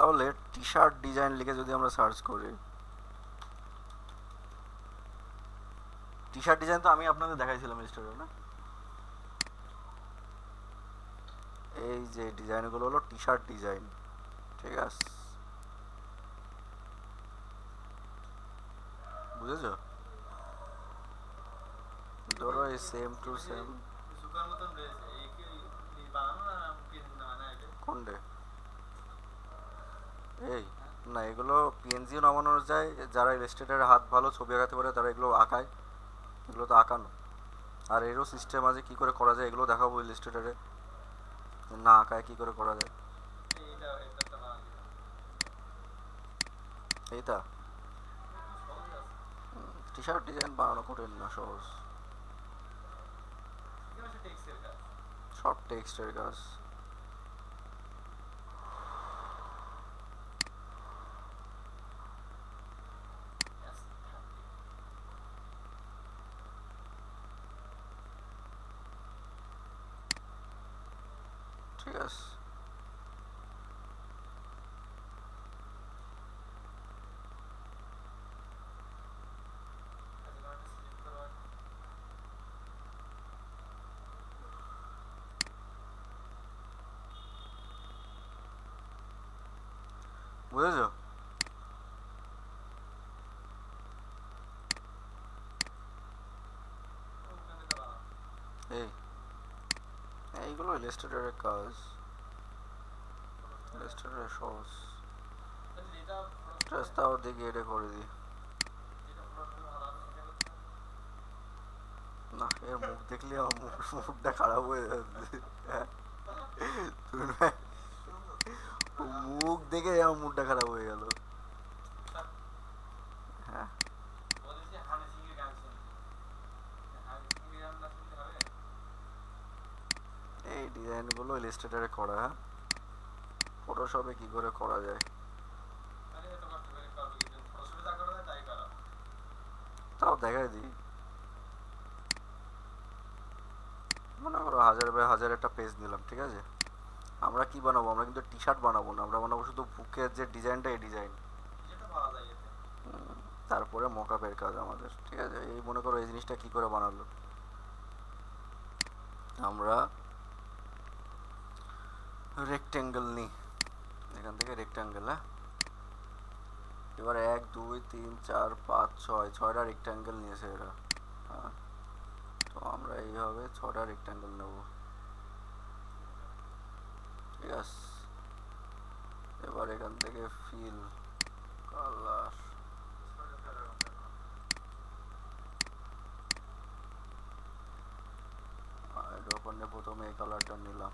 তাহলে T shirt design লিখে যদি আমরা সার্চ করি, টি শার্ট ডিজাইন তো আমি আপনাদের দেখাইছিলাম স্টোরে না, এই যে ডিজাইনগুলো হলো টি শার্ট ডিজাইন, ঠিক আছে, বুঝেছো? ধরো এই সেম টু সেম কোনটে, এই না এগুলো পিএনজিও নামানো যায়, যারা ইলাস্ট্রেটারের হাত ভালো ছবি আঁকাতে পারে তারা এগুলো আঁকায়, এগুলো তো আঁকানো। আর এরও সিস্টেম আছে কি করে করা যায়, এগুলো দেখাবো ইলাস্ট্রেটারে, না আঁকায় কি করে করা যায়। এইটা টি শার্ট ডিজাইন বানানো কঠিন না, সহজ, সব টেক্সটের কাজ। ঠিক আছে, বুঝেছো? এই এইগুলো ইলাস্ট্রেটরের কাজ, ইলাস্ট্রেটরের সহজ। রাস্তাও দেখি এটা করে দিই। না এর মুখ দেখলে আমার মুখটা খারাপ হয়ে যাচ্ছে, হ্যাঁ, মুখ দেখে আমার মুখটা খারাপ হয়ে গেল। হ্যাঁ এই ডিজাইনগুলো ইলাস্ট্রেটরে করা, হ্যাঁ, ফটোশপে কি করে করা যায় তাও দেখাই দিই। মনে করো 1000 বাই 1000 একটা পেজ নিলাম, ঠিক আছে, আমরা কি বানাবো, আমরা কিন্তু টি শার্ট বানাবো না, আমরা বানাবো শুধু বুকের যে ডিজাইনটা, এই ডিজাইন, তারপরে মকআপের কাজ আমাদের, ঠিক আছে। এই মনে করো এই জিনিসটা কি করে বানালো, আমরা রেক্টেঙ্গেল নিই, এখান থেকে রেক্টেঙ্গেল, হ্যাঁ, এবার 1 2 3 4 5 6 ছয়টা রেক্টেঙ্গেল নিয়েছে এরা, হ্যাঁ, তো আমরা এইভাবে 6টা রেক্টেঙ্গেল নেব, ঠিক আছে। এবার এখান থেকে ফিল কালার, ওখানে প্রথমে এই কালারটা নিলাম,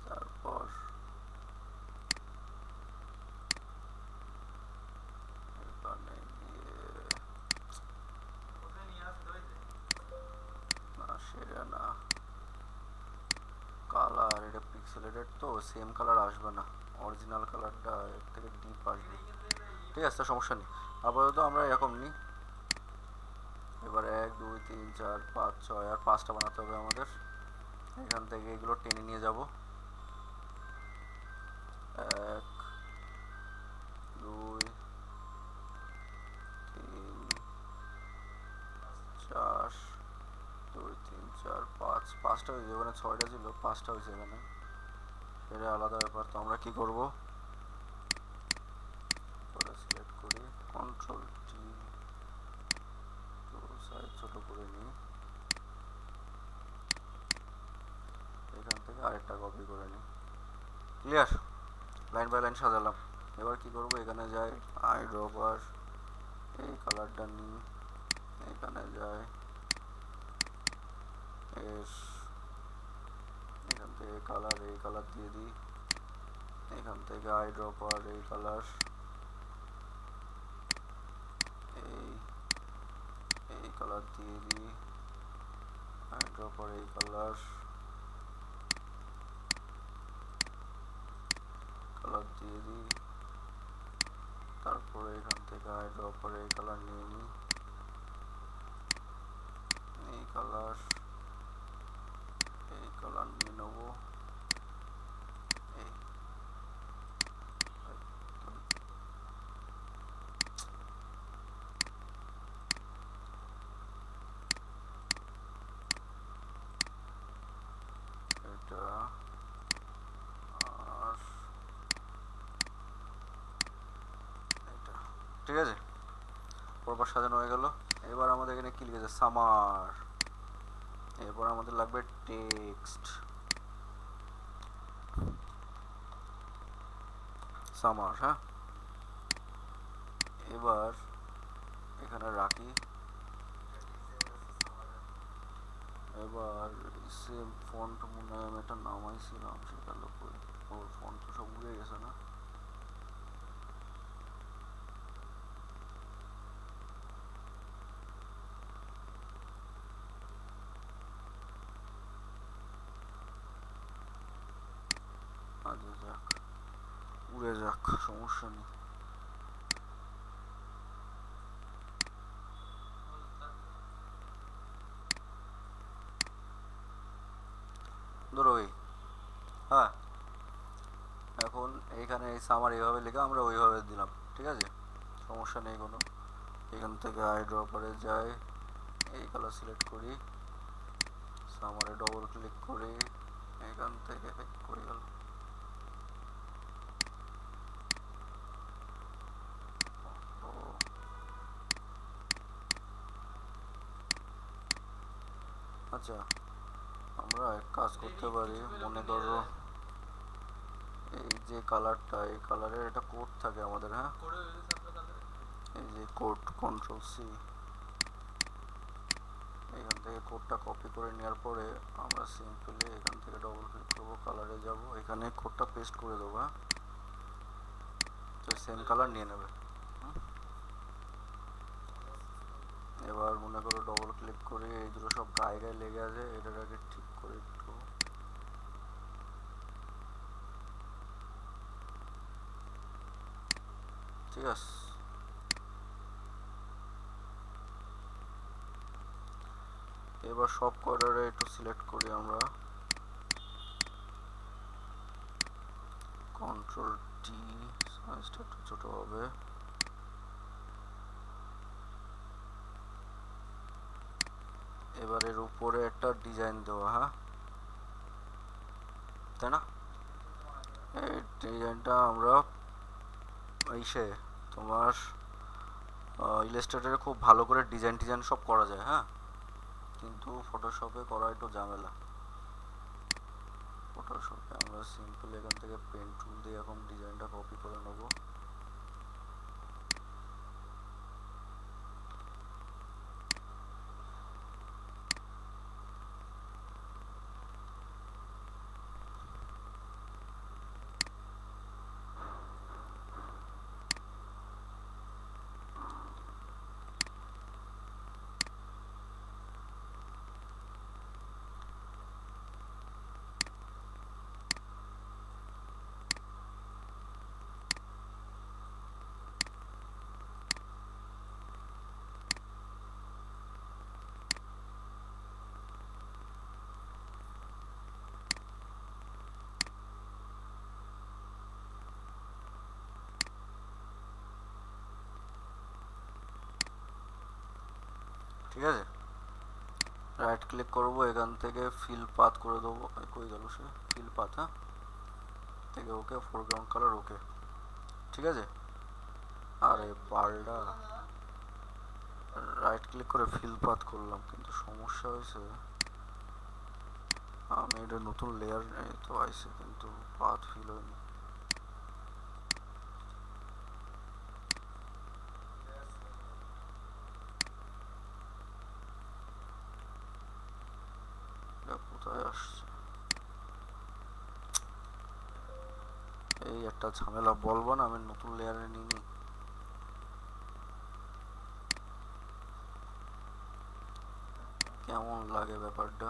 তারপর এখানে গিয়ে, না সেটা না, কালার এটা পিক্সেলেটেড তো সেম কালার আসবে না, অরিজিনাল কালারটা এর থেকে ডিপ আসবে, ঠিক আছে, সমস্যা নেই। আপাতত আমরা এরকম নিই। এবার 1 2 3 4 5 6 আর 5টা বানাতে হবে আমাদের, এখান থেকে এগুলো টেনে নিয়ে যাব, 1 2 3 4 5টা হয়েছে, ওখানে 6টা ছিল, 5টা হয়েছে এখানে, সেটা আলাদা ব্যাপার। তো আমরা কি করব, সিলেক্ট করি, কন্ট্রোল টি, তো সাইজ ছোট করে নিই, এখান থেকে আরেকটা কপি করে নিই, ক্লিয়ার, লাইন বাই লাইন সাজালাম। এবার কি করব, এখানে যাই আইড্রপার, এই কালারটা নিই, এখানে যাই এর, এখান থেকে কালার, এই কালার দিয়ে দিই, এখান থেকে আইড্রপার এই কালার, এই এই কালার দিয়ে দিই, আইড্রপার এই কালার, কালার দিয়ে দিই, তারপরে এখান থেকে আইড্রপার এই কালার নিয়ে নিই, এই কালার, এই কালার নিয়ে নেবো, এই ঠিক আছে, পরপর সাজানো হয়ে গেল। এবার আমাদের এখানে কি লিখেছে, সামার। এরপর আমাদের লাগবে টেক্সট, সামার। হ্যাঁ, এবার এখানে রাখি। এবার সেম ফন্ট মনে হয় আমি একটা নামাইছিলাম, সেটা লোক ওর ফন্ট তো সব উড়ে গেছে না। আচ্ছা যাক, উড়ে যাক, সমস্যা নেই। ধরো এই, হ্যাঁ, এখন এইখানে এই সামার এইভাবে লেখা আমরা ওইভাবে দিলাম, ঠিক আছে, সমস্যা নেই কোনো। এখান থেকে আই ড্রপারে যাই, এই কালার সিলেক্ট করি, সামারে ডবল ক্লিক করি, এখান থেকে করে গেল। আচ্ছা, আমরা এক কাজ করতে পারি, মনে করো এই যে কালারটা, এই কালারের একটা কোড থাকে আমাদের, হ্যাঁ, এই যে কোড, কন্ট্রোল সি, এখান থেকে কোডটা কপি করে নেওয়ার পরে আমরা সিম্পলি এখান থেকে ডবল ক্লিক করবো, কালারে যাব, এখানে কোডটা পেস্ট করে দেবো। হ্যাঁ, তো সেম কালার নিয়ে নেবে। এবার মনে করো ডবল ক্লিক করে এই দুটো সব গায়ে গায়ে লেগে আছে, এটার আগে ঠিক করে একটু, ঠিক আছে। এবার সব কয়টারে একটু সিলেক্ট করি আমরা, কন্ট্রোল টি, সাইজটা একটু ছোট হবে। এবার এর উপরে একটা ডিজাইন দেওয়া, হ্যাঁ, তাই না? এই ডিজাইনটা আমরা ইসে তোমার ইলাস্ট্রেটরে খুব ভালো করে ডিজাইন সব করা যায়, হ্যাঁ, কিন্তু ফটোশপে করা একটু ঝামেলা। ফটোশপে আমরা সিম্পল এখান থেকে পেন টুল দিয়ে এখন ডিজাইনটা কপি করে নেব। ঠিক আছে, রাইট ক্লিক করব, এখান থেকে ফিল পাথ করে দেবো, কই গেল সে, ফিল পাথ, হ্যাঁ, থেকে ওকে, ফোরগ্রাউন্ড কালার ওকে, ঠিক আছে। আর এই বালটা রাইট ক্লিক করে ফিল পাথ করলাম, কিন্তু সমস্যা হয়েছে আমি এটা নতুন লেয়ার তো আইছে কিন্তু পাথ ফিল হয়নি। কোথায় আসছে এই একটা ঝামেলা, বলবো না আমি নতুন লেয়ারে নিই, কেমন লাগে ব্যাপারটা।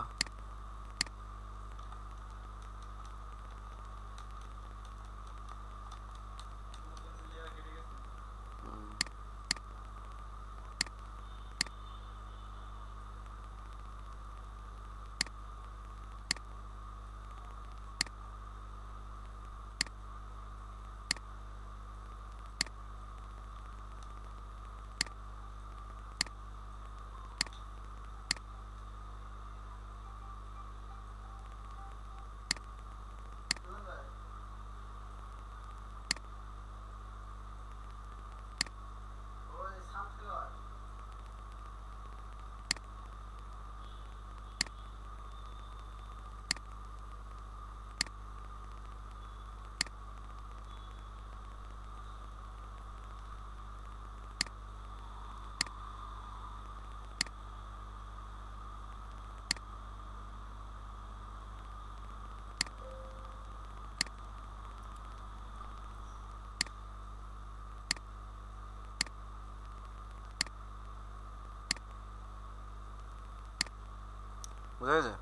বুঝা গেছে?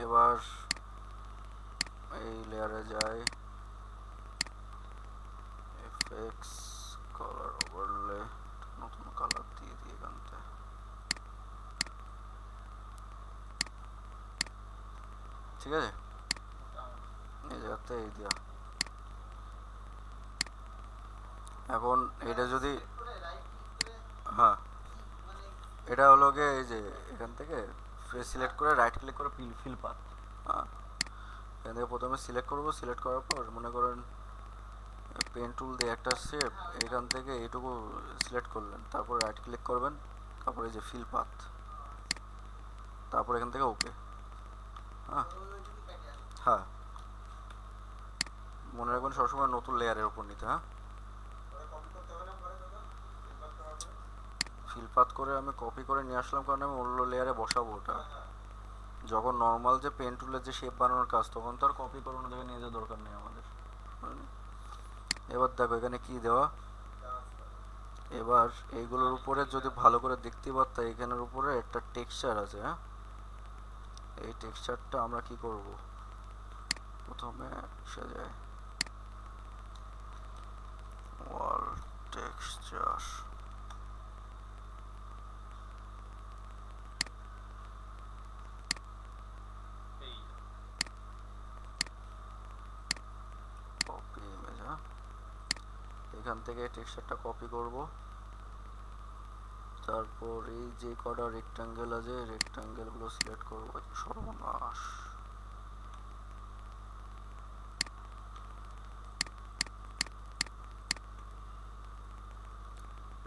এবার এই লেয়ারে যাই, এফএক্স কালার ওভারলে, নতুন কালার দিয়ে দিই এখান থেকে। ঠিক আছে, এই জায়গাতে এই দিয়া। এখন এটা যদি, হ্যাঁ এটা হলো গিয়ে এই যে এখান থেকে সিলেক্ট করে রাইট ক্লিক করে ফিল পাথ, হ্যাঁ এখান থেকে প্রথমে সিলেক্ট করবো, সিলেক্ট করার পর মনে করেন পেন টুল দিয়ে একটা শেপ এখান থেকে এইটুকু সিলেক্ট করলেন, তারপর রাইট ক্লিক করবেন, তারপর এই যে ফিল পাথ, তারপর এখান থেকে ওকে। হ্যাঁ হ্যাঁ মনে রাখবেন সবসময় নতুন লেয়ারের উপর নিতে। হ্যাঁ ফিল পাথ করে আমি কপি করে নিয়ে আসলাম, কারণ আমি অন্য লেয়ারে বসাবো ওটা। যখন নর্মাল যে পেন টুলের যে শেপ বানানোর কাজ, তখন তো আর কপি করে অন্য জায়গায় নিয়ে যাওয়ার দরকার নেই আমাদের। এবার দেখো এখানে কি দেওয়া, এবার এইগুলোর উপরে যদি ভালো করে দেখতে পারতা, এখানের উপরে একটা টেক্সচার আছে। হ্যাঁ এই টেক্সচারটা আমরা কি করব, প্রথমে সাজাই ওয়াল টেক্সচার, কপি ইমেজ। হ্যাঁ এখান থেকে টেক্সচারটা কপি করব, তারপর এই যে কটা রেক্টাঙ্গেল আছে রেক্টাঙ্গেল গুলো সিলেক্ট করব। সর্বনাশ,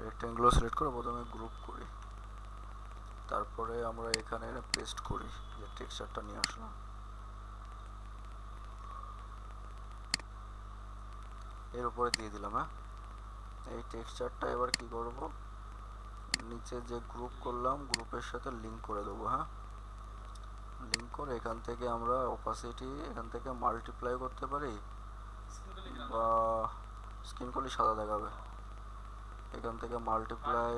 রেক্টাঙ্গেল সিলেক্ট করে প্রথমে গ্রুপ করি, তারপরে আমরা এখানে পেস্ট করি, যে টেক্সচারটা নিয়ে আসলাম এর উপরে দিয়ে দিলাম। হ্যাঁ এই টেক্সচারটা এবার কি করব, নিচে যে গ্রুপ করলাম গ্রুপের সাথে লিঙ্ক করে দেবো। হ্যাঁ লিঙ্ক করে এখান থেকে আমরা অপাসিটি এখান থেকে মাল্টিপ্লাই করতে পারি, বা স্ক্রিন করলে সাদা দেখাবে, এখান থেকে মাল্টিপ্লাই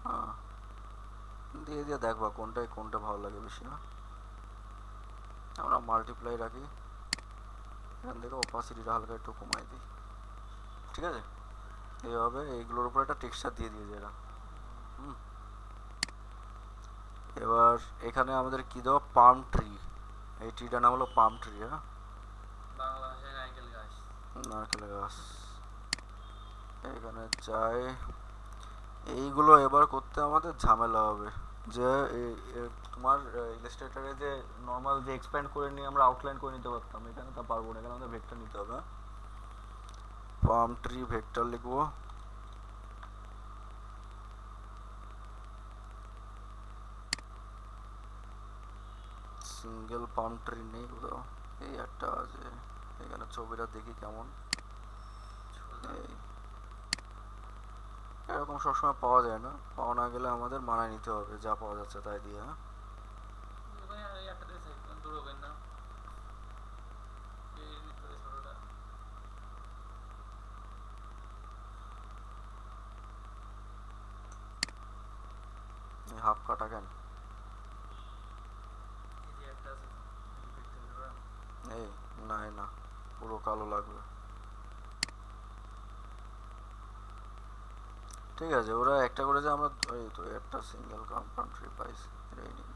হ্যাঁ দিয়ে দিয়ে দেখবা কোনটা ভালো লাগে বেশি। না আমরা মাল্টিপ্লাই রাখি, এখান থেকে অপাসিটিটা হালকা একটু কমাই দিই। ঠিক আছে, এইভাবে এইগুলোর উপর একটা টেক্সচার দিয়ে দিয়েছে এরা। এবার এখানে আমাদের কি দেওয়া, পাম ট্রি, এই ট্রিটার নাম হলো পাম ট্রি। হ্যাঁ নারকেল গাছ, এখানে যাই। এইগুলো এবার করতে আমাদের ঝামেলা হবে, যে তোমার ইলাস্ট্রেটরে যে নর্মাল যে এক্সপ্যান্ড করে নিয়ে আমরা আউটলাইন করে নিতে পারতাম, এখানে তা পারবো না, এখানে আমাদের ভেক্টর নিতে হবে। পাম ট্রি ভেক্টর লিখবো, সিঙ্গেল পাম ট্রি নেই কোথাও, এই একটা আছে, এখানে ছবিটা দেখি কেমন। এই এরকম সবসময় পাওয়া যায় না, পাওয়া না গেলে আমাদের মানায় নিতে হবে, যা পাওয়া যাচ্ছে তাই দিয়ে। হাফ কাটা কেন, এই না পুরো কালো লাগবে। ঠিক আছে, ওরা একটা করে যে আমরা এই তো একটা সিঙ্গেল কম্পাউন্ড ট্রি পাইছি, এটাই নিই।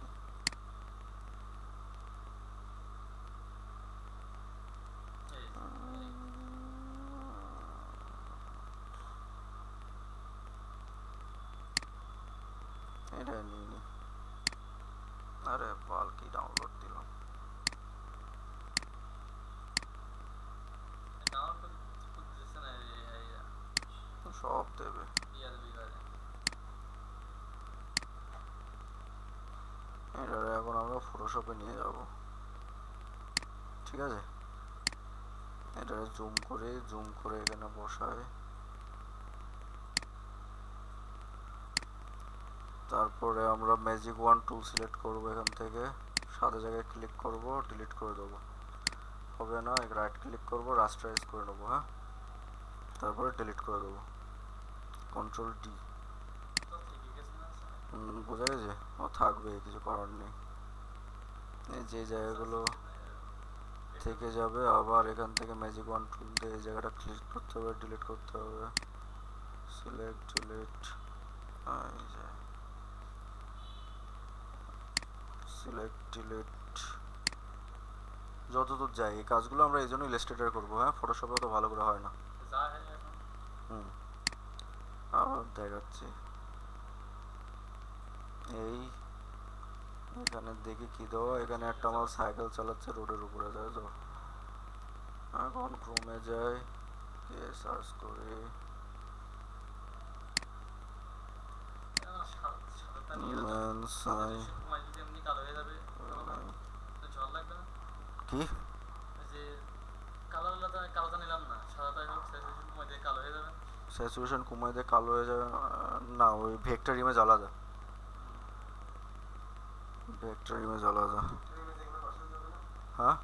এটাই নিই নি, আরে বাল কি ডাউনলোড দিলাম, সব দেবে। এটারে এখন আমরা ফটোশপে নিয়ে যাব। ঠিক আছে, এটারে জুম করে এখানে বসায়, তারপরে আমরা ম্যাজিক ওয়ান টুল সিলেক্ট করব, এখান থেকে সাদা জায়গায় ক্লিক করব, ডিলিট করে দেবো, হবে না, রাইট ক্লিক করব, রাস্টারাইজ করে নেবো। হ্যাঁ তারপরে ডিলিট করে দেবো, কন্ট্রোল ডি। বোঝা গেছে, ও থাকবে, কিছু করার নেই। এই যে জায়গাগুলো থেকে যাবে, আবার এখান থেকে ম্যাজিক ওয়ান টুল দিয়ে এই জায়গাটা ক্লিক করতে হবে, ডিলিট করতে হবে, সিলেক্ট ডিলিট, এই যে সিলেক্ট ডিলিট, যতদূর যায় এই কাজগুলো আমরা এই জন্য ইলাস্ট্রেটর করবো। হ্যাঁ, ফটোশপে তো ভালো করে হয় না। হুম, আবার দেখাচ্ছি। এই এখানে দেখি কি দেবো, এখানে একটা আমার সাইকেল চালাচ্ছে রোডের উপরে, তাই তো। এখন ক্রোমে যাই, কে সার্চ করি, কি স্যাচুরেশন কমাই দিয়ে কালো হয়ে যাবে? না, ওই ভেক্টর ইমেজ আলাদা, ভেক্টর ইমেজ আলাদা। হ্যাঁ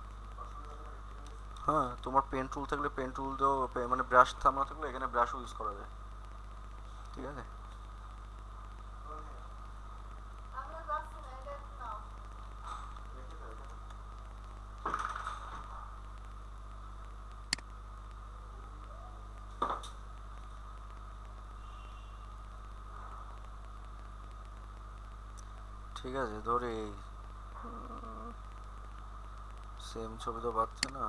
হ্যাঁ, তোমার পেন টুল থাকলে পেন টুল দিয়েও, মানে ব্রাশ না থাকলে এখানে ব্রাশও ইউজ করা যায়, ঠিক আছে। ঠিক আছে, ধরি এই সেম ছবি তো পাচ্ছে না।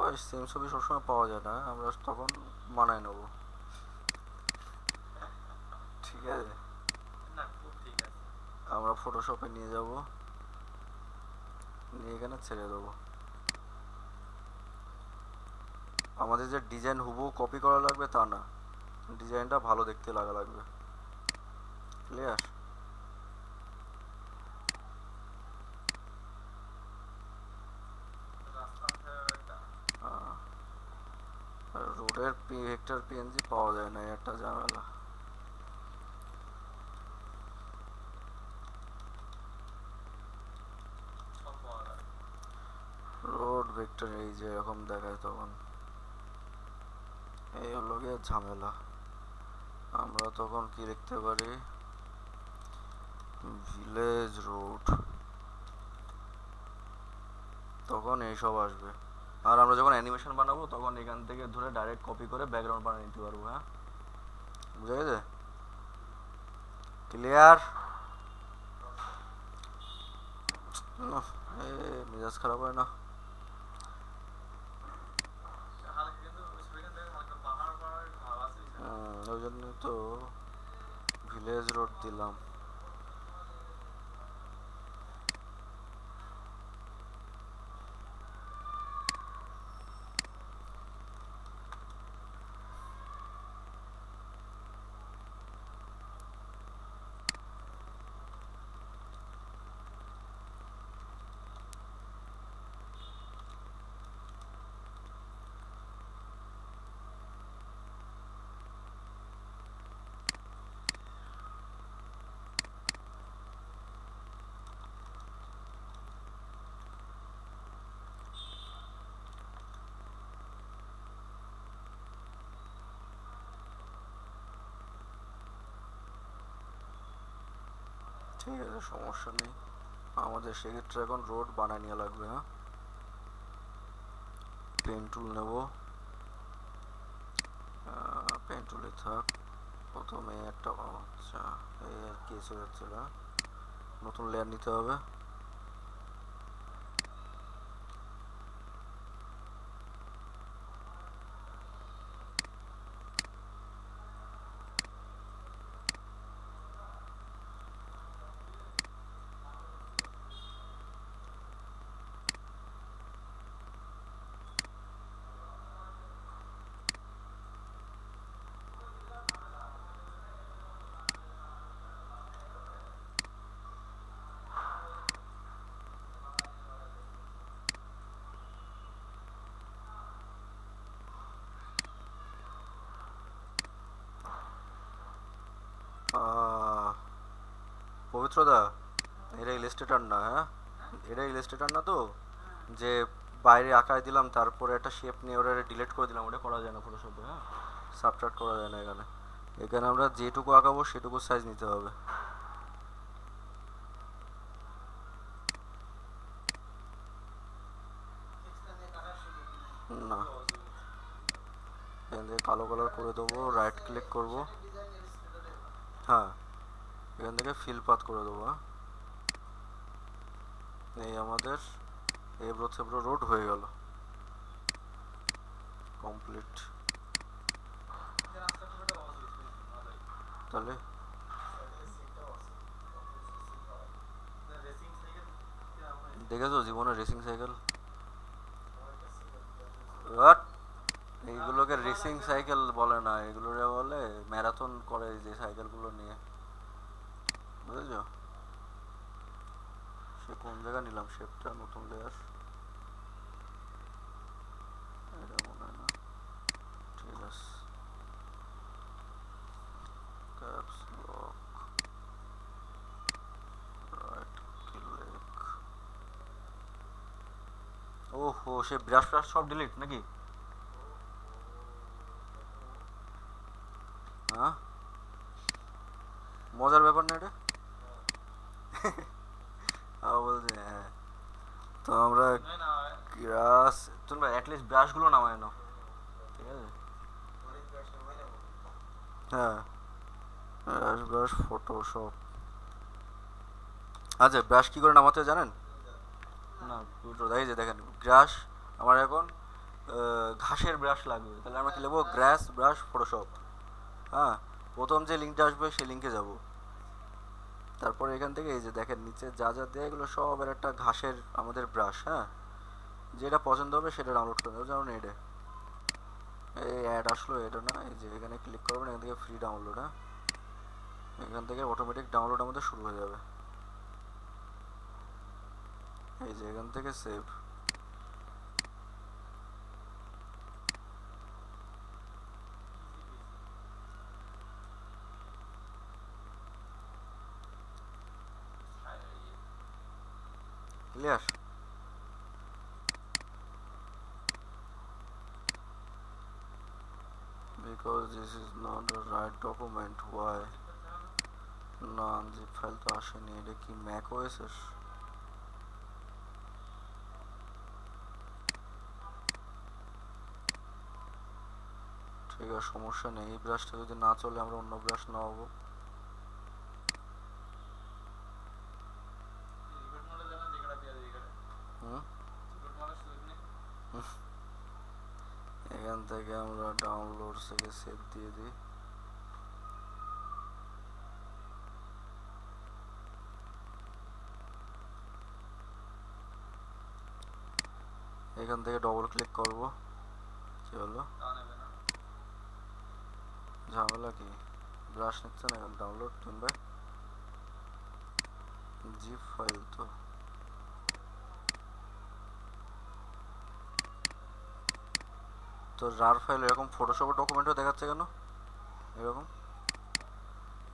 ওই সেম ছবি সবসময় পাওয়া যায় না, আমরা তখন মানায় নেবো, ঠিক আছে। আমরা ফটোশপে নিয়ে যাব, নিয়ে এখানে ছেড়ে দেবো। আমাদের যে ডিজাইন হুবহু কপি করা লাগবে তা না, ডিজাইনটা ভালো দেখতে লাগা লাগবে, ক্লিয়ার। রোডের ভেক্টর পিএনজি পাওয়া যায় না, একটা ঝামেলা। রোড ভেক্টর এই যে এরকম দেখায় তখন, এই হলো গিয়ে ঝামেলা। আমরা তখন কি লিখতে পারি, ভিলেজ রোড, তখন এইসব আসবে। আর আমরা যখন অ্যানিমেশন বানাবো তখন এখান থেকে ধরে ডাইরেক্ট কপি করে ব্যাকগ্রাউন্ড বানিয়ে নিতে পারবো। হ্যাঁ, বুঝা গেছে, ক্লিয়ার। মেজাজ খারাপ হয় না। ওই জন্য তো ভিলেজ রোড দিলাম। ঠিক আছে, সমস্যা নেই, আমাদের সেক্ষেত্রে এখন রোড বানায় নেওয়া লাগবে। হ্যাঁ, পেন টুল নেব, পেন টুলে থাক, প্রথমে একটা, আচ্ছা এই আর কেস হয়ে যাচ্ছে না, নতুন লেয়ার নিতে হবে। পবিত্রদা, এটা ইলাস্ট্রেটর না, হ্যাঁ, এটা ইলাস্ট্রেটর না তো, যে বাইরে আঁকায় দিলাম তারপরে একটা শেপ নিয়ে ওটা ডিলিট করে দিলাম, ওটা করা যায় না ফটোশপে। হ্যাঁ, সাবট্রাক্ট করা যায় না এখানে। এখানে আমরা যেটুকু আঁকাবো সেটুকু সাইজ নিতে হবে। না, এখান থেকে কালো কালার করে দেবো, রাইট ক্লিক করব। হ্যাঁ, এখান থেকে ফিল পাথ করে দেবো। হ্যাঁ, এই আমাদের এবড়ো থেবড়ো রোড হয়ে গেল, কমপ্লিট। তাহলে দেখেছো জীবনে রেসিং সাইকেল? এইগুলোকে রেসিং সাইকেল বলে না, এগুলোরে বলে ম্যারাথন করে যে সাইকেলগুলো নিয়ে, বুঝেছো? সে কোন জায়গা নিলাম শেপটা, নতুন লেয়ার, এটা মনে হয় না। ঠিক আছে, ক্যাপস লক, রাইট ক্লিক। ওহো, সে ব্রাশ ফ্রাশ সব ডিলিট নাকি? হ্যাঁ, মজার ব্যাপার না এটা? বলছে হ্যাঁ। তো আমরা ব্রাশ, তোমরা অ্যাটলিস্ট ব্রাশগুলো নামায় নাও, ঠিক আছে? হ্যাঁ, ব্রাশ ব্রাশ ফটোশপ। আচ্ছা, ব্রাশ কি করে নামাতে হয় জানেন? না, দুটো এই যে দেখেন ব্রাশ, আমার এখন ঘাসের ব্রাশ লাগবে, তাহলে আমরা কি লিখবো? গ্রাস ব্রাশ ফটোশপ। হ্যাঁ, প্রথম যে লিঙ্কটা আসবে সেই লিঙ্কে যাব। তারপরে এখান থেকে এই যে দেখেন নিচে যা যা দেয় এগুলো সব এর একটা ঘাসের আমাদের ব্রাশ। হ্যাঁ, যেটা পছন্দ হবে সেটা ডাউনলোড করে দেবো, যেমন এটা। এই অ্যাড আসলো, এটা না, এই যে এখানে ক্লিক করবেন, এখান থেকে ফ্রি ডাউনলোড। হ্যাঁ, এখান থেকে অটোমেটিক ডাউনলোড আমাদের শুরু হয়ে যাবে। এই যে এখান থেকে save. Clear? because this is not the right document, why? না, জিপ ফাইল তো আসেনি, এটা কি ম্যাক ওএস এর? ঠিক আছে, সমস্যা নেই, এই ব্রাশটা যদি না চলে আমরা অন্য ব্রাশ নেওয়াবো। হুম, এখান থেকে আমরা ডাউনলোড থেকে সেভ দিয়ে দিই। এখান থেকে ডবল ক্লিক করব। কি হলো? ঝামেলা কি? ব্রাশ নিচ্ছে না এখন, ডাউনলোড কিংবা জিপ ফাইল তো। তো রার ফাইল এরকম ফটোশপের ডকুমেন্টও দেখাচ্ছে কেন এরকম?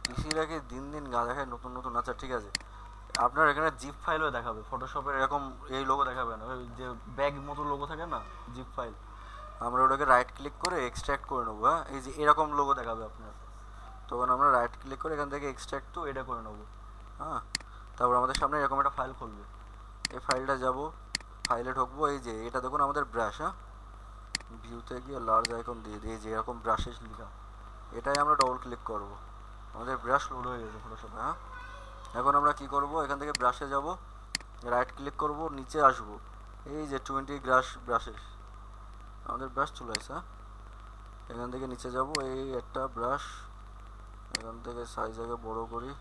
পিসিরা কি দিন দিন গা দেখায় নতুন নতুন? আচ্ছা ঠিক আছে, আপনার এখানে জিপ ফাইলও দেখাবে, ফটোশপের এরকম এই লোগো দেখাবে না, ওই যে ব্যাগ মতো লোগো থাকে না, জিপ ফাইল। আমরা ওটাকে রাইট ক্লিক করে এক্সট্র্যাক্ট করে নেবো। হ্যাঁ, এই যে এরকম লোগো দেখাবে আপনার, তখন আমরা রাইট ক্লিক করে এখান থেকে এক্সট্র্যাক্ট টু এটা করে নেবো। হ্যাঁ, তারপর আমাদের সামনে এরকম একটা ফাইল খুলবে, এই ফাইলটা যাব, ফাইলে ঢুকবো, এই যে এটা দেখুন আমাদের ব্রাশ। হ্যাঁ, ভিউতে গিয়ে লার্জ আইকন দিয়ে দিই, যে এরকম ব্রাশেস লেখা, এটাই আমরা ডবল ক্লিক করব, আমাদের ব্রাশ লোড হয়ে গেছে ফটোশপে। হ্যাঁ, এখন আমরা কি করব, এখান থেকে ব্রাশে যাব, রাইট ক্লিক করব, নিচে আসবো, এই যে 20 ব্রাশেস, আমাদের ব্রাশ চলে আসে। হ্যাঁ, এখান থেকে নিচে যাব, এই একটা ব্রাশ, এখান থেকে সাইজ আগে বড় করি,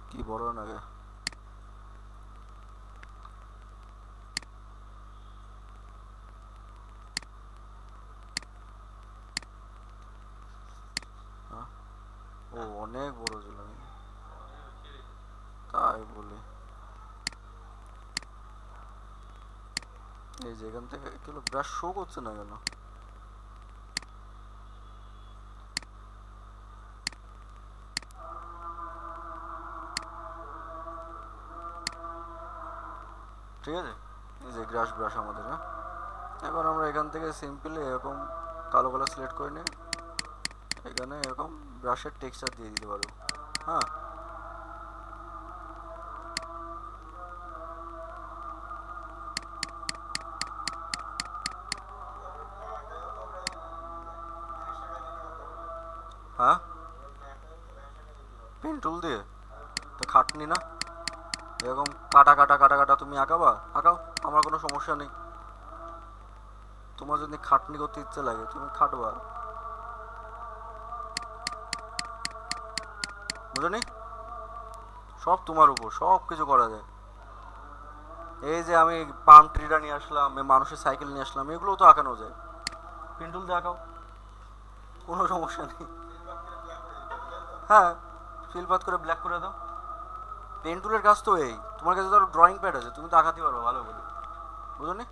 কি বড় নাগে, হ্যাঁ, ও অনেক বড় ছিল, তাই বলি। এই যে এখান থেকে কিলো ব্রাশ শো করছে না কেন? ঠিক আছে, এই যে গ্রাস ব্রাশ আমাদের। হ্যাঁ, এবার আমরা এখান থেকে সিম্পলি এরকম কালো কালার সিলেক্ট করে নিয়ে এখানে এরকম ব্রাশের টেক্সচার দিয়ে দিতে পারো। হ্যাঁ, হ্যাঁ, পেন টুল দিয়ে তো খাটনি না, এরকম কাটা কাটা কাটা কাটা তুমি আঁকাবা, আঁকাও, আমার কোনো সমস্যা নেই। তোমার যদি খাটনি করতে ইচ্ছে লাগে তুমি খাটবা, বুঝলি? সব তোমার উপর, সব কিছু করা যায়। এই যে আমি পাম ট্রিটা নিয়ে আসলাম, মানুষের সাইকেল নিয়ে আসলাম, এগুলো তো আঁকানো যায়, পেন টুল দিয়ে আঁকাও, কোনো সমস্যা নেই। হ্যাঁ, ফিল পাত করে ব্ল্যাক করে দাও। পেন টুলের কাজ তো এই, তোমার কাছে ধরো ড্রয়িং প্যাড আছে, তুমি তো আঁকাতে পারো ভালো করে, বুঝলি?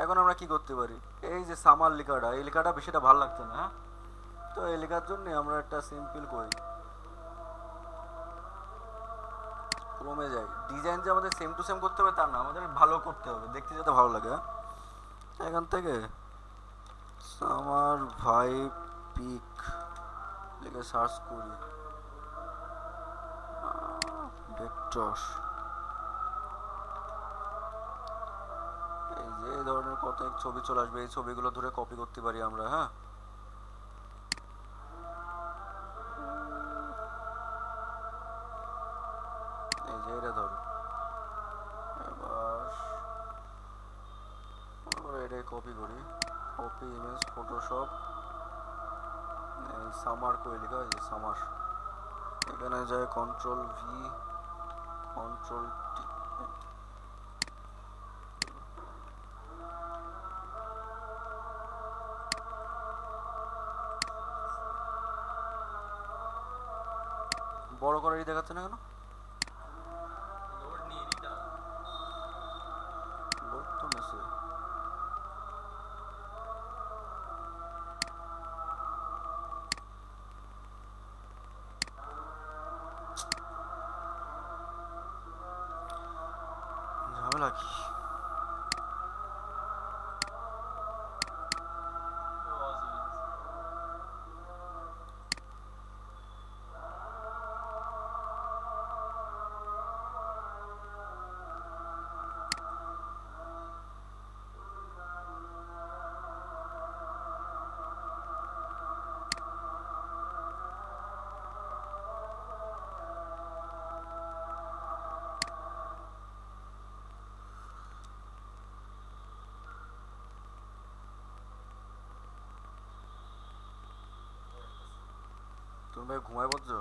এখন আমরা কি করতে পারি, এই যে সামার লেখাটা, এই লেখাটা বেশিটা ভালো লাগছে না। হ্যাঁ, তো এই লেখার জন্য আমরা একটা সিম্পল করি, ক্রমে যাই। ডিজাইন যে আমাদের সেম টু সেম করতে হবে তা না, আমাদের ভালো করতে হবে, দেখতে যাতে ভালো লাগে। হ্যাঁ, এখান থেকে সামার ভাইব পিক লিখে সার্চ করি, ভেক্টর, এই যে এই ধরনের কত ছবি চলে আসবে, এই ছবিগুলো ধরে কপি করতে পারি আমরা। হ্যাঁ, এই যে এটা ধরো, এবার আমরা এটাই কপি করি, কপি ইমেজ ফটোশপ, এই সামার কই লেখা, এই যে সামার, এখানে যায় কন্ট্রোল ভি, কন্ট্রোল টি, বড় করে দেখাচ্ছে না কেন? লোড তো মেসে, ঝামেলা কি? তুমি ভাই ঘুমায় পড়ছো?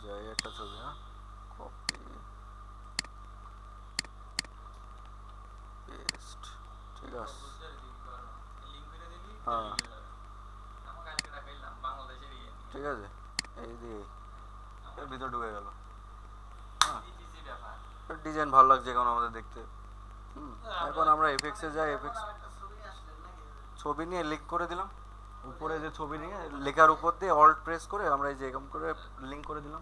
যাই একটা ছবি। হ্যাঁ, কপি পেস্ট, ঠিক আছে। হ্যাঁ, ঠিক আছে, এই দিয়ে এর ভিতর ঢুকে গেল। হ্যাঁ, ডিজাইন ভালো লাগছে এখন আমাদের দেখতে। এখন আমরা এফএক্সে যাই, এফএক্স ছবি নিয়ে লিঙ্ক করে দিলাম, উপরে যে ছবি নিয়ে লেখার উপর দিয়ে অল্ট প্রেস করে আমরা এই যে এরকম করে লিঙ্ক করে দিলাম,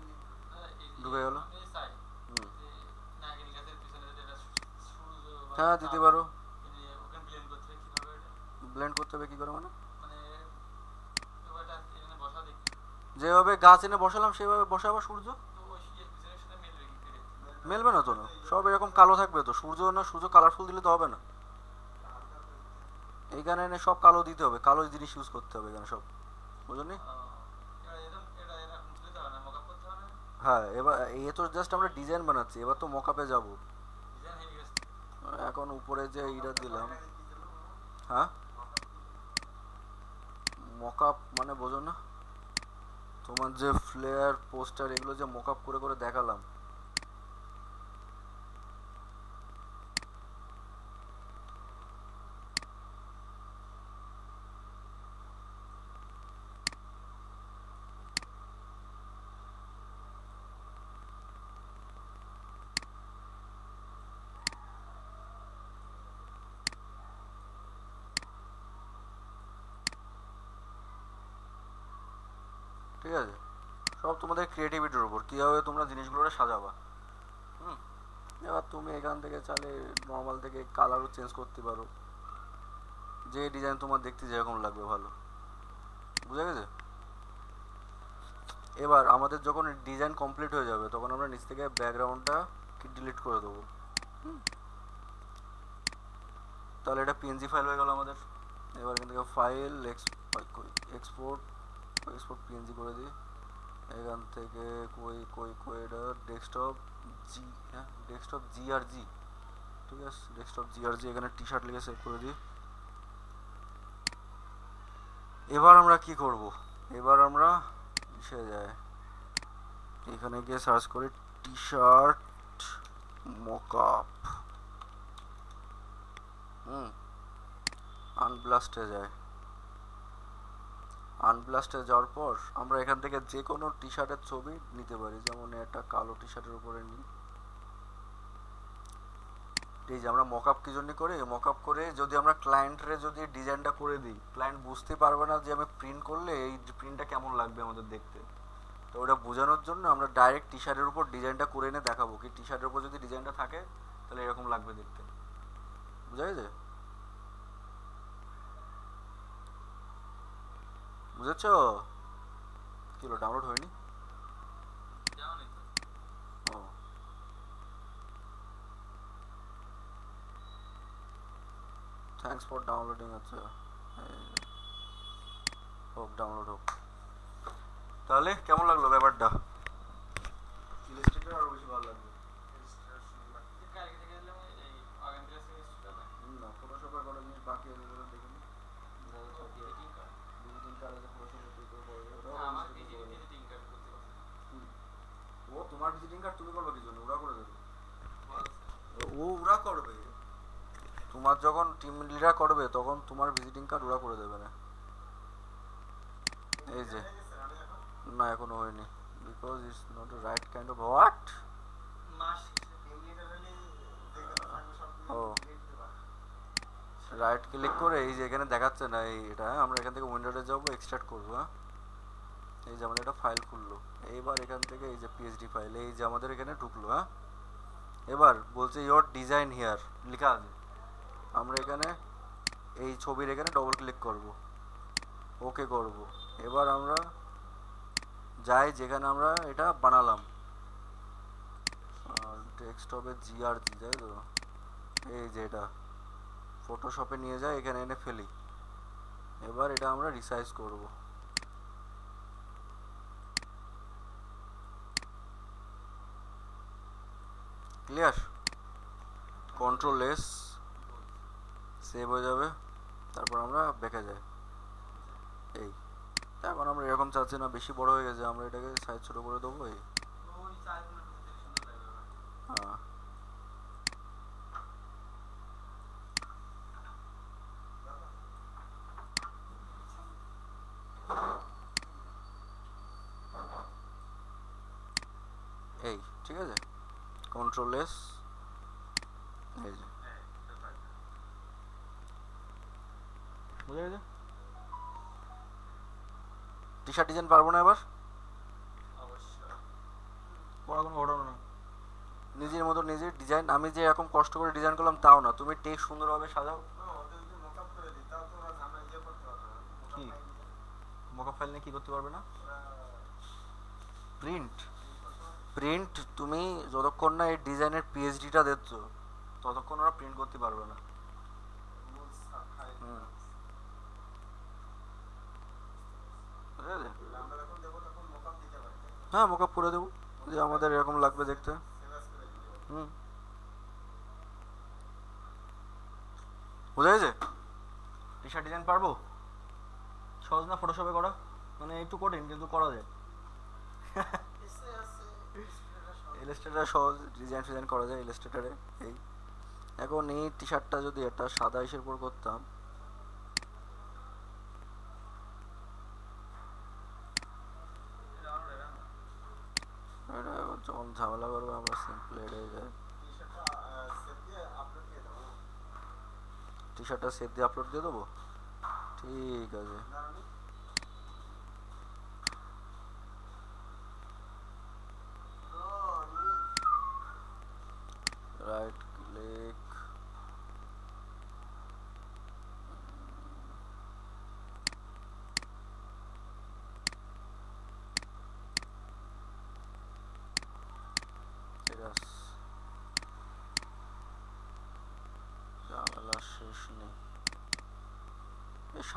ঢুকে গেল। হ্যাঁ, দিতে পারো। ব্লেন্ড করতে হবে কি করে মানে? যেভাবে গাছ এনে বসালাম সেভাবে বসাবো সূর্য, মেলবে না তো, না সব এরকম কালো থাকবে তো, সূর্য না, সূর্য কালারফুল দিলে তো হবে না, এইখানে এনে সব কালো দিতে হবে, কালো জিনিস ইউজ করতে হবে এখানে সব, বুঝলি? হ্যাঁ, এবার এ তো জাস্ট আমরা ডিজাইন বানাচ্ছি, এবার তো মকআপে যাব। এখন উপরে যে এইটা দিলাম। হ্যাঁ, মকআপ মানে বোঝো না, তোমার যে ফ্লেয়ার পোস্টার এগুলো যে মকআপ করে করে দেখালাম, ঠিক আছে, সব তোমাদের ক্রিয়েটিভিটির উপর কীভাবে তোমরা জিনিসগুলো সাজাবা। হুম, এবার তুমি এখান থেকে চাইলে নর্মাল থেকে কালারও চেঞ্জ করতে পারো, যে ডিজাইন তোমার দেখতে যেরকম লাগবে ভালো। বুঝা গেছে? এবার আমাদের যখন ডিজাইন কমপ্লিট হয়ে যাবে তখন আমরা নিচ থেকে ব্যাকগ্রাউন্ডটা ডিলিট করে দেবো। তাহলে এটা পিএনজি ফাইল হয়ে গেল আমাদের। এবার এখান থেকে ফাইল এক্সপোর্ট এক্সপোর্ট পিএনজি করে দিই। এখান থেকে এটা ডেস্কটপ জি, হ্যাঁ ডেস্কটপ জিআরজি, ঠিক আছে ডেস্কটপ জিআরজি, এখানে টি শার্ট লিখে সেভ করে দিই। এবার আমরা কি করব, এবার আমরা কিসে যায়, এখানে গিয়ে সার্চ করি টি শার্ট মকআপ, আনব্লাস্টে যায়। আনব্লাস্টে যাওয়ার পর আমরা এখান থেকে যে কোনো টি শার্টের ছবি নিতে পারি, যেমন একটা কালো টি শার্টের উপরে নিই। এই যে আমরা মকআপ কি জন্য করি, মকআপ করে যদি আমরা ক্লায়েন্টরে যদি ডিজাইনটা করে দিই, ক্লায়েন্ট বুঝতে পারবে না যে আমি প্রিন্ট করলে এই প্রিন্টটা কেমন লাগবে আমাদের দেখতে। তো ওটা বোঝানোর জন্য আমরা ডাইরেক্ট টি শার্টের উপর ডিজাইনটা করে এনে দেখাবো, কি টি শার্টের উপর যদি ডিজাইনটা থাকে তাহলে এরকম লাগবে দেখতে। বুঝা গেছে? বুঝেছ? কি হলো, ডাউনলোড হয়নি? ও থ্যাঙ্কস ফর ডাউনলোডিং। আচ্ছা হোক, ডাউনলোড হোক। তাহলে কেমন লাগলো ব্যাপারটা? ইলাস্ট্রেটর আরো বেশি ভালো লাগবে না, ফটোশপের কটা জিনিস বাকি আছে যেগুলো দেখে নিই। ভিজিটিং কার্ড আছে, ফটোশপে তুই করে পড়ে যাবে। ও তোমার ভিজিটিং কার্ড তুমি করবে কি জন্য, ওরা করে দেবে। ওরা করবে, তোমার যখন টিম লিডার করবে তখন তোমার ভিজিটিং কার্ড ওরা করে দেবে না। এই যে না এখনো হয়নি, because it's not right kind of what. ও রাইট ক্লিক করে এই যে এখানে দেখাচ্ছে না এই এটা, আমরা এখান থেকে উইন্ডোতে যাবো, এক্সট্রাক্ট করবো। হ্যাঁ এই যে আমাদের একটা ফাইল খুললো, এইবার এখান থেকে এই যে পিএইচডি ফাইল এই যে আমাদের এখানে ঢুকলো। হ্যাঁ এবার বলছে ইয়োর ডিজাইন হিয়ার লেখা আছে, আমরা এখানে এই ছবির এখানে ডবল ক্লিক করব, ওকে করব। এবার আমরা যাই যেখানে আমরা এটা বানালাম, ডেস্কটপে জিআরজি, তাই তো এই যে এটা ফটোশপে নিয়ে যাই, এখানে এনে ফেলি। এবার এটা আমরা রিসাইজ করব। ক্লিয়ার? কন্ট্রোল এস, সেভ হয়ে যাবে, তারপর আমরা ব্যাকে যাই। এই এখন আমরা এরকম চাচ্ছি না, বেশি বড় হয়ে গেছে, আমরা এটাকে সাইজ ছোট করে দেবো। এই হ্যাঁ এই ঠিক আছে, কন্ট্রোল এস, এই যে বুঝে গেছে। টি শার্ট ডিজাইন পারবো না এবার, কোনো ঘটনা না, নিজের মতো নিজের ডিজাইন। আমি যে এরকম কষ্ট করে ডিজাইন করলাম তাও না, তুমি টেক্সট সুন্দরভাবে সাজাও। কি মকআপ ফাইল নিয়ে কি করতে পারবে না? প্রিন্ট, প্রিন্ট তুমি যতক্ষণ না এই ডিজাইনের পিএইচডিটা দিচ্ছ ততক্ষণ ওরা প্রিন্ট করতে পারবে না। হ্যাঁ মকআপ করে দেবো, যে আমাদের এরকম লাগবে দেখতে। হুম বুঝা গেছে? টি শার্ট ডিজাইন পারবো, সহজ না ফটোশপে করা, মানে একটু কঠিন কিন্তু করা যায়। ইলাস্ট্রেটার সহজ, ডিজাইন ফিজাইন করা যায় ইলাস্ট্রেটারে। এই এখন এই টি শার্টটা যদি একটা সাদা ইসের উপর করতাম, এটা যখন ঝামেলা করবো আমরা সিম্পল এড়িয়ে যাই। টি শার্টটা সেভ দিয়ে আপলোড দিয়ে দেবো, ঠিক আছে।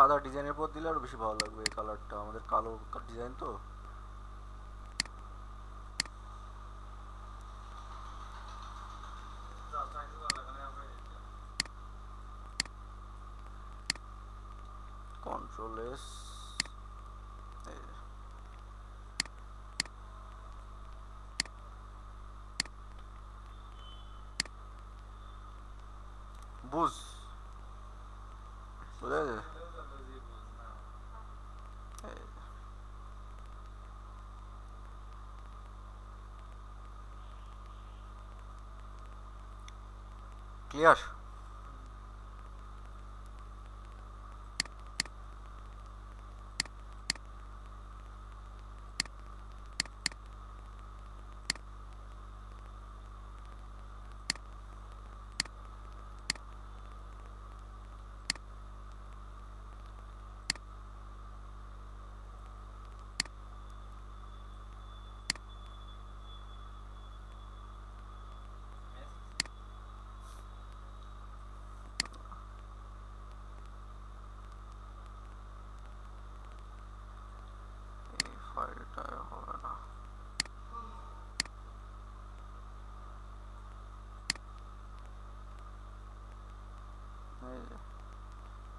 সাদা ডিজাইনের পর দিলে আরো বেশি ভালো লাগবে। এই কালারটা আমাদের কালো ডিজাইন তো। কন্ট্রোল এস, বুঝ বুঝা গেছে? ক্লিয়ার? এই ফাইলটা হবে না।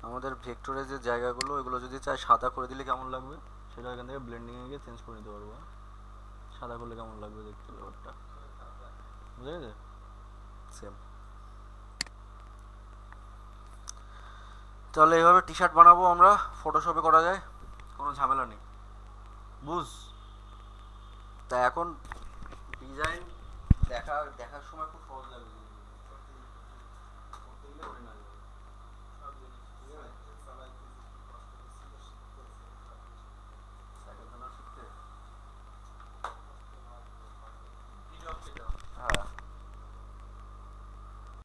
আমাদের ভেক্টরের যে জায়গাগুলো এগুলো যদি চাই সাদা করে দিলে কেমন লাগবে সেটা এখান থেকে ব্লেন্ডিং এ গিয়ে চেঞ্জ করে নিতে পারবো। সাদা করলে কেমন লাগবে দেখতে ব্যাপারটা, বুঝা গেছে? সেম। তাহলে এইভাবে টি শার্ট বানাবো আমরা, ফটোশপে করা যায়, কোনো ঝামেলা নেই, বুঝ? তা এখন ডিজাইন দেখার সময় খুব সহজ লাগবে।